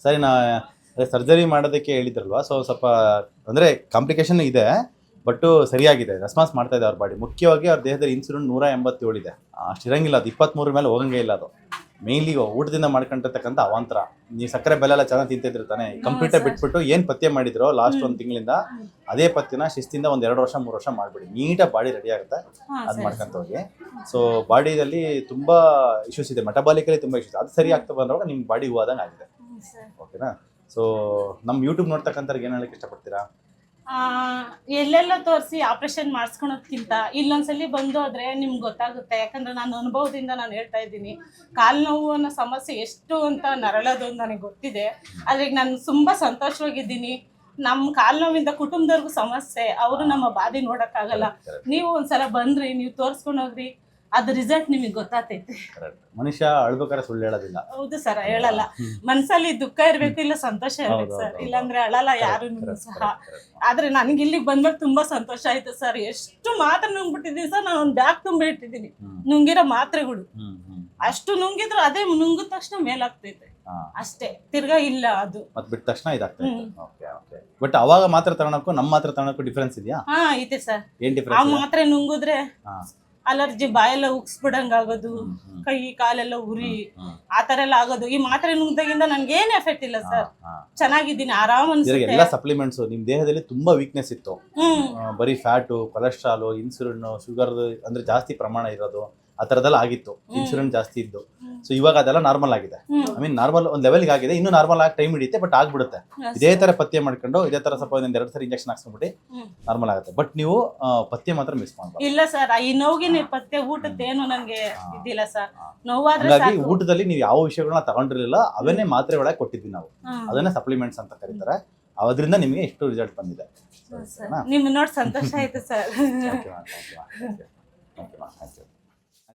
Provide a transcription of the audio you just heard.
ಸರಿ ಸರ್ಜರಿ ಮಾಡೋದಕ್ಕೆ ಹೇಳಿದ್ರಲ್ವಾ, ಸೊ ಸ್ವಲ್ಪ ಅಂದರೆ ಕಾಂಪ್ಲಿಕೇಶನ್ ಇದೆ, ಬಟ್ಟು ಸರಿಯಾಗಿದೆ, ರೆಸ್ಪಾನ್ಸ್ ಮಾಡ್ತಾ ಇದೆ ಅವ್ರ ಬಾಡಿ. ಮುಖ್ಯವಾಗಿ ಅವ್ರ ದೇಹದಲ್ಲಿ ಇನ್ಸುಲಿನ್ 187 ಇದೆ, ಅಷ್ಟಿರಂಗಿಲ್ಲ, ಅದು 23 ಮೇಲೆ ಹೋಗಂಗೆ ಇಲ್ಲ. ಅದು ಮೇಯ್ನ್ಲಿ ಊಟದಿಂದ ಮಾಡ್ಕೊಂಡಿರ್ತಕ್ಕಂಥ ಅವಾಂತರ. ನೀವು ಸಕ್ಕರೆ ಬೆಲ್ಲ ಎಲ್ಲ ಚೆನ್ನಾಗಿ ತಿಂತಿದ್ರೆ ತಾನೆ, ಕಂಪ್ಲೀಟಾಗಿ ಬಿಟ್ಬಿಟ್ಟು ಏನು ಪಥ್ಯ ಮಾಡಿದ್ರೋ ಲಾಸ್ಟ್ 1 ತಿಂಗಳಿಂದ ಅದೇ ಪಥ್ಯನ ಶಿಸ್ತಿಂದ 1 2 ವರ್ಷ 3 ವರ್ಷ ಮಾಡಿಬಿಡಿ, ನೀಟಾಗಿ ಬಾಡಿ ರೆಡಿ ಆಗುತ್ತೆ. ಅದು ಮಾಡ್ಕೊಂತ ಹೋಗಿ. ಸೊ ಬಾಡಿಯಲ್ಲಿ ತುಂಬ ಇಶ್ಯೂಸ್ ಇದೆ, ಮೆಟಬಾಲಿಕಲಿ ತುಂಬ ಇಶ್ಯೂಸ್, ಅದು ಸರಿ ಆಗ್ತಾ ಬಂದಾಗ ನಿಮ್ಮ ಬಾಡಿ ಹೂವಾದಂಗೆ ಆಗಿದೆ. ಓಕೆನಾ? ಸೊ ನಮ್ಮ ಯೂಟ್ಯೂಬ್ ನೋಡ್ತಕ್ಕಂಥವ್ರಿಗೆ ಏನು ಹೇಳಕ್ಕೆ ಇಷ್ಟಪಡ್ತೀರಾ? ಎಲ್ಲೆಲ್ಲ ತೋರಿಸಿ ಆಪರೇಷನ್ ಮಾಡಿಸ್ಕೊಳೋದ್ಕಿಂತ ಇಲ್ಲೊಂದ್ಸಲಿ ಬಂದು ಹೋದ್ರೆ ನಿಮ್ಗೆ ಗೊತ್ತಾಗುತ್ತೆ. ಯಾಕಂದ್ರೆ ನಾನು ಅನುಭವದಿಂದ ನಾನು ಹೇಳ್ತಾ ಇದ್ದೀನಿ, ಕಾಲು ನೋವು ಅನ್ನೋ ಸಮಸ್ಯೆ ಎಷ್ಟು ಅಂತ ನರಳೋದು ನನಗೆ ಗೊತ್ತಿದೆ. ಆದ್ರೆ ನಾನು ತುಂಬ ಸಂತೋಷವಾಗಿದ್ದೀನಿ. ನಮ್ಮ ಕಾಲು ನೋವಿಂದ ಕುಟುಂಬದವ್ರಿಗೂ ಸಮಸ್ಯೆ, ಅವರು ನಮ್ಮ ಬಾಧೆ ನೋಡೋಕ್ಕಾಗಲ್ಲ. ನೀವು ಒಂದ್ಸಲ ಬಂದ್ರಿ, ನೀವು ತೋರಿಸ್ಕೊಂಡು ಹೋಗ್ರಿ, ಅದು ರಿಸಲ್ಟ್ ನಿಮಗೆ ಗೊತ್ತಾಗ್ತೈತೆ. ಮನುಷ್ಯ ಅಳ್ಬೇಕಾದ್ರೆ ಸುಳ್ಳು ಹೇಳೋದಿಲ್ಲ. ಹೌದು ಸರ್, ಹೇಳಲ್ಲ. ಮನ್ಸಲ್ಲಿ ದುಃಖ ಇರ್ಬೇಕು, ಇಲ್ಲ ಸಂತೋಷ ಇರ್ಬೇಕು ಸರ್, ಇಲ್ಲಾಂದ್ರೆ ಅಳಲ್ಲ ಯಾರು ಸಹ. ಆದ್ರೆ ನನಗೆ ಇಲ್ಲಿಗೆ ಬಂದಾಗ ತುಂಬಾ ಸಂತೋಷ ಆಯ್ತು ಸರ್. ಎಷ್ಟು ಮಾತ್ರೆ ನುಂಗ್ಬಿಟ್ಟಿದ್ದೀನಿ ಸರ್, ನಾನು ಒಂದು ಬ್ಯಾಗ್ ತುಂಬ ಇಟ್ಟಿದ್ದೀನಿ ನುಂಗಿರೋ ಮಾತ್ರೆಗಳು. ಅಷ್ಟು ನುಂಗಿದ್ರು ಅದೇ ನುಂಗಿದ ತಕ್ಷಣ ಮೇಲಾಗ್ತೈತೆ ಅಷ್ಟೇ, ತಿರ್ಗಾ ಇಲ್ಲ. ಅದು ಮತ್ತೆ ಬಿಟ್ಟ ತಕ್ಷಣ ಇದಾಗ್ತದೆ. ಬಟ್ ಅವಾಗ ಮಾತ್ರ ತಗೊಳಕ್ಕೂ ನಮ್ಮ ಮಾತ್ರ ತಗೊಳಕ್ಕೂ ಡಿಫ್ರೆನ್ಸ್ ಇದೆಯಾ? ಐತೆ ಸರ್. ಏನ್ ಆ ಡಿಫ್ರೆನ್ಸ್? ಮಾತ್ರೆ ನುಂಗಿದ್ರೆ ಅಲರ್ಜಿ, ಬಾಯೆಲ್ಲ ಉಗ್ಸ್ಬಿಡಂಗ್ ಆಗೋದು, ಕೈ ಕಾಲೆಲ್ಲ ಉರಿ, ಆತರ ಎಲ್ಲ ಆಗೋದು. ಈ ಮಾತ್ರೆ ನುಂಗ್ದಾಗಿಂದ ನನ್ಗೆ ಏನ್ ಎಫೆಕ್ಟ್ ಇಲ್ಲ ಸರ್, ಚೆನ್ನಾಗಿದ್ದೀನಿ, ಆರಾಮ್ ಅನ್ಸುತ್ತೆ. ಎಲ್ಲ ಸಪ್ಲಿಮೆಂಟ್ಸ್ ನಿಮ್ ದೇಹದಲ್ಲಿ ತುಂಬಾ ವೀಕ್ನೆಸ್ ಇತ್ತು, ಬರೀ ಫ್ಯಾಟು, ಕೊಲೆಸ್ಟ್ರಾಲ್, ಇನ್ಸುಲಿನ್, ಶುಗರ್ ಅಂದ್ರೆ ಜಾಸ್ತಿ ಪ್ರಮಾಣ ಇರೋದು, ಆ ಥರದ್ದೆಲ್ಲ ಆಗಿತ್ತು, ಇನ್ಸುಲಿನ್ ಜಾಸ್ತಿ ಇದ್ದು. ಸೊ ಇವಾಗ ಅದೆಲ್ಲ ನಾರ್ಮಲ್ ಆಗಿದೆ. ಐ ಮೀನ್ ನಾರ್ಮಲ್ ಒಂದು ಲೆವೆಲ್ಗೆ ಆಗಿದೆ, ಇನ್ನೂ ನಾರ್ಮಲ್ ಆಗಿ ಟೈಮ್ ಹಿಡಿಯುತ್ತೆ, ಬಟ್ ಆಗ್ಬಿಡುತ್ತೆ. ಇದೇ ತರ ಪಥ್ಯ ಮಾಡ್ಕೊಂಡು ಇದೇ ತರ ಸ್ವಲ್ಪ 1-2 ಸರಿ ಇಂಜೆಕ್ಷನ್ ಹಾಕ್ಸ್ಕೊಂಡ್ಬಿಟ್ಟು ನಾರ್ಮಲ್ ಆಗುತ್ತೆ. ಬಟ್ ನೀವು ಪಥ್ಯ ಮಾತ್ರ ಮಿಸ್ ಮಾಡ್ಬಾರ್ದು. ಇಲ್ಲ ಸರ್, ಈ ನೋವಿನ ಪಥ್ಯ ಊಟದ್ದೇನು ನನಗೆ ಇದಿಲ್ಲ ಸರ್. ನೋವಾದ್ರೆ ಹಾಗಾಗಿ ಊಟದಲ್ಲಿ ನೀವು ಯಾವ ವಿಷಯಗಳನ್ನ ತಗೊಂಡಿರಲಿಲ್ಲ, ಅವನ್ನೇ ಮಾತ್ರೆ ಒಳಗೆ ಕೊಟ್ಟಿದ್ವಿ ನಾವು, ಅದನ್ನೇ ಸಪ್ಲಿಮೆಂಟ್ಸ್ ಅಂತ ಕರೀತಾರೆ. ಅದರಿಂದ ನಿಮಗೆ ಎಷ್ಟು ರಿಸಲ್ಟ್ ಬಂದಿದೆ. ನಿಮ್ ನೋಡಿ ಸಂತೋಷ ಆಯ್ತು ಸರ್. Thank you.